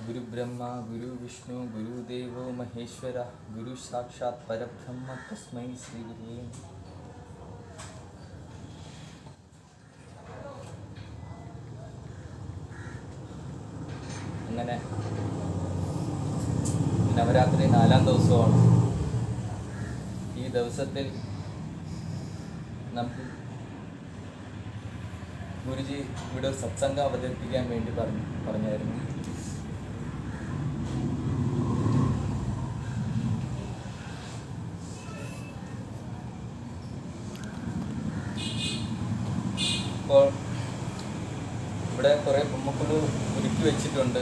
ഗുരു ബ്രഹ്മ ഗുരു വിഷ്ണു ഗുരുദേവോ മഹേശ്വര ഗുരു സാക്ഷാത് പരബ്രഹ്മ തസ്മൈ ശ്രീ ഗുരുവേ. അങ്ങനെ നവരാത്രി 4-ാം ദിവസമാണ്. ഈ ദിവസത്തിൽ നമുക്ക് ഗുരുജി ഇവിടെ ഒരു സത്സംഗം അവതരിപ്പിക്കാൻ വേണ്ടി പറഞ്ഞായിരുന്നു. അപ്പോൾ ഇവിടെ കുറേ പൊമ്മക്കുളു ഒരുക്കി വെച്ചിട്ടുണ്ട്.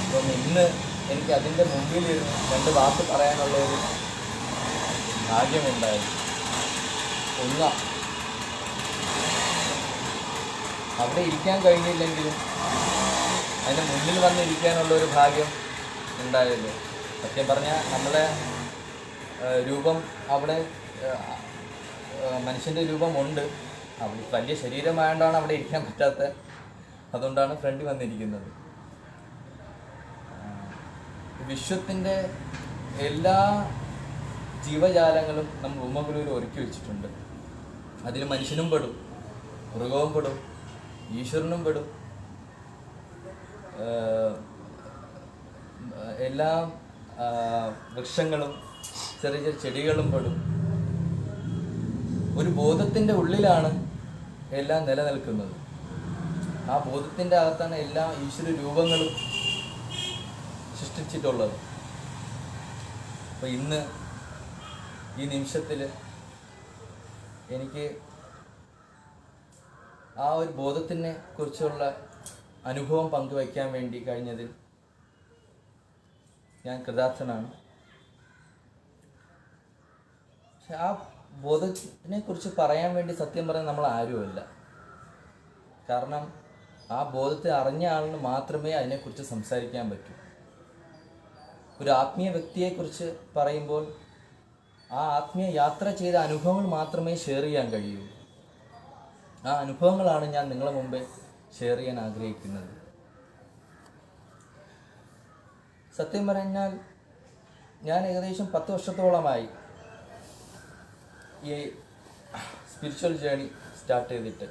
അപ്പം ഇന്ന് എനിക്ക് അതിൻ്റെ മുമ്പിൽ 2 വാക്ക് പറയാനുള്ളൊരു ഭാഗ്യമുണ്ടായിരുന്നു. ഒന്ന്, അവിടെ ഇരിക്കാൻ കഴിഞ്ഞില്ലെങ്കിലും അതിൻ്റെ മുന്നിൽ വന്നിരിക്കാനുള്ളൊരു ഭാഗ്യം ഉണ്ടായല്ലോ. സത്യം പറഞ്ഞാൽ നമ്മളെ രൂപം അവിടെ മനുഷ്യൻ്റെ രൂപമുണ്ട്. അവിടെ വലിയ ശരീരമായതുകൊണ്ടാണ് അവിടെ ഇരിക്കാൻ പറ്റാത്തത്. അതുകൊണ്ടാണ് ഫ്രണ്ടിൽ വന്നിരിക്കുന്നത്. വിശ്വത്തിൻ്റെ എല്ലാ ജീവജാലങ്ങളും നമ്മൾ ഉമ്മഗുരുവിൽ ഒരുക്കി വെച്ചിട്ടുണ്ട്. അതിൽ മനുഷ്യനും പെടും, മൃഗവും പെടും, ഈശ്വരനും പെടും, എല്ലാ വൃക്ഷങ്ങളും ചെറിയ ചെറിയ ചെടികളും പെടും. ഒരു ബോധത്തിൻ്റെ ഉള്ളിലാണ് എല്ലാം നിലനിൽക്കുന്നത്. ആ ബോധത്തിൻ്റെ അകത്താണ് എല്ലാ ഈശ്വര രൂപങ്ങളും സൃഷ്ടിച്ചിട്ടുള്ളത്. അപ്പോൾ ഇന്ന് ഈ നിമിഷത്തിൽ എനിക്ക് ആ ഒരു ബോധത്തിനെ കുറിച്ചുള്ള അനുഭവം പങ്കുവയ്ക്കാൻ വേണ്ടി കഴിഞ്ഞതിൽ ഞാൻ കൃതാർത്ഥനാണ്. പക്ഷെ ആ ബോധത്തിനെ കുറിച്ച് പറയാൻ വേണ്ടി സത്യം പറഞ്ഞാൽ നമ്മൾ ആരുമല്ല. കാരണം ആ ബോധത്തെ അറിഞ്ഞ ആളിന് മാത്രമേ അതിനെക്കുറിച്ച് സംസാരിക്കാൻ പറ്റൂ. ഒരു ആത്മീയ വ്യക്തിയെക്കുറിച്ച് പറയുമ്പോൾ ആ ആത്മീയ യാത്ര ചെയ്ത അനുഭവങ്ങൾ മാത്രമേ ഷെയർ ചെയ്യാൻ കഴിയൂ. ആ അനുഭവങ്ങളാണ് ഞാൻ നിങ്ങളുടെ മുമ്പേ ഷെയർ ചെയ്യാൻ ആഗ്രഹിക്കുന്നത്. സത്യം പറഞ്ഞാൽ ഞാൻ ഏകദേശം 10 വർഷത്തോളമായി ഈ സ്പിരിച്വൽ ജേണി സ്റ്റാർട്ട് ചെയ്തിട്ട്.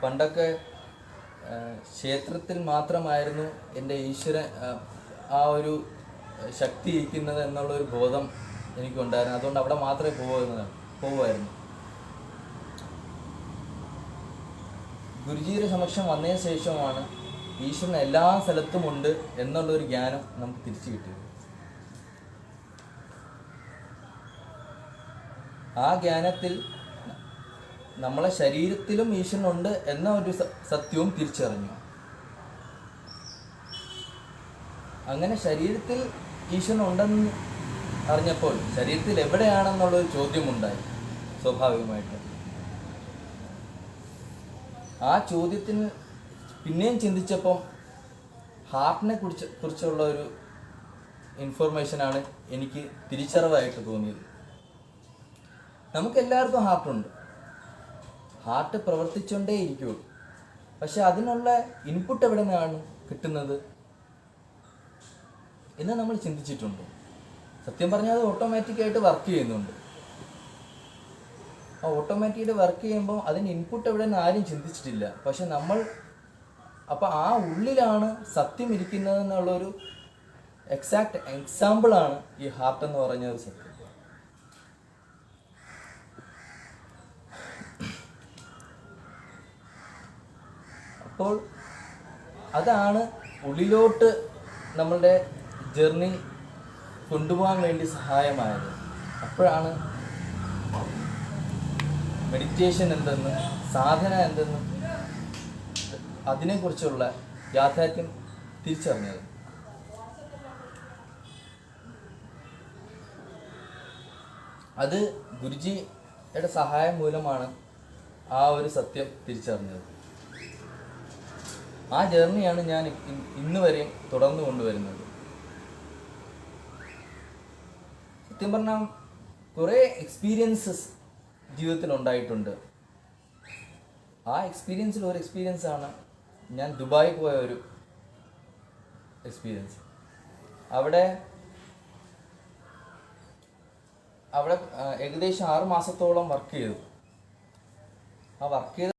പണ്ടൊക്കെ ക്ഷേത്രത്തിൽ മാത്രമായിരുന്നു എൻ്റെ ആ ഒരു ശക്തി ഇരിക്കുന്നത് എന്നുള്ളൊരു ബോധം എനിക്കുണ്ടായിരുന്നു. അതുകൊണ്ട് അവിടെ മാത്രമേ പോകുമായിരുന്നു. ഗുരുജിയുടെ സമക്ഷം വന്നതിന് ശേഷമാണ് ഈശ്വരൻ എല്ലാ സ്ഥലത്തുമുണ്ട് എന്നുള്ളൊരു ജ്ഞാനം നമുക്ക് തിരിച്ചു കിട്ടിയത്. ആ ജ്ഞാനത്തിൽ നമ്മളെ ശരീരത്തിലും ഈശ്വരനുണ്ട് എന്ന ഒരു സത്യവും തിരിച്ചറിഞ്ഞു. അങ്ങനെ ശരീരത്തിൽ ഈശ്വരൻ ഉണ്ടെന്ന് അറിഞ്ഞപ്പോൾ ശരീരത്തിൽ എവിടെയാണെന്നുള്ളൊരു ചോദ്യമുണ്ടായി സ്വാഭാവികമായിട്ട്. ആ ചോദ്യത്തിന് പിന്നെയും ചിന്തിച്ചപ്പം ഹാർട്ടിനെ കുറിച്ചുള്ള ഒരു ഇൻഫോർമേഷനാണ് എനിക്ക് തിരിച്ചറിവായിട്ട് തോന്നിയത്. നമുക്കെല്ലാവർക്കും ഹാർട്ടുണ്ട്. ഹാർട്ട് പ്രവർത്തിച്ചുകൊണ്ടേ ഇരിക്കുള്ളൂ. പക്ഷെ അതിനുള്ള ഇൻപുട്ട് എവിടെ നിന്നാണ് കിട്ടുന്നത് എന്ന് നമ്മൾ ചിന്തിച്ചിട്ടുണ്ടോ? സത്യം പറഞ്ഞാൽ അത് ഓട്ടോമാറ്റിക്കായിട്ട് വർക്ക് ചെയ്യുന്നുണ്ട്. ആ ഓട്ടോമാറ്റിക്കായിട്ട് വർക്ക് ചെയ്യുമ്പോൾ അതിന് ഇൻപുട്ട് എവിടെ നിന്ന് ആരും ചിന്തിച്ചിട്ടില്ല. പക്ഷെ അപ്പോൾ ആ ഉള്ളിലാണ് സത്യം ഇരിക്കുന്നതെന്നുള്ളൊരു എക്സാക്ട് എക്സാമ്പിളാണ് ഈ ഹാർട്ട് എന്ന് പറഞ്ഞ ഒരു സത്യം. അപ്പോൾ അതാണ് ഉള്ളിലോട്ട് നമ്മളുടെ ജേർണി കൊണ്ടുപോകാൻ വേണ്ടി സഹായമായത്. അപ്പോഴാണ് മെഡിറ്റേഷൻ എന്തെന്ന്, സാധന എന്തെന്നും അതിനെക്കുറിച്ചുള്ള യാഥാർത്ഥ്യം തിരിച്ചറിഞ്ഞത്. അത് ഗുരുജിയുടെ സഹായം മൂലമാണ് ആ ഒരു സത്യം തിരിച്ചറിഞ്ഞത്. ആ ജേർണിയാണ് ഞാൻ ഇന്ന് വരെയും തുടർന്നു കൊണ്ടുവരുന്നത്. സത്യം പറഞ്ഞാൽ കുറേ എക്സ്പീരിയൻസസ് ജീവിതത്തിൽ ഉണ്ടായിട്ടുണ്ട്. ആ എക്സ്പീരിയൻസിൽ ഒരു എക്സ്പീരിയൻസാണ് ഞാൻ ദുബായി പോയ ഒരു എക്സ്പീരിയൻസ്. അവിടെ അവിടെ ഏകദേശം 6 മാസത്തോളം വർക്ക് ചെയ്തു. ആ വർക്ക് ചെയ്ത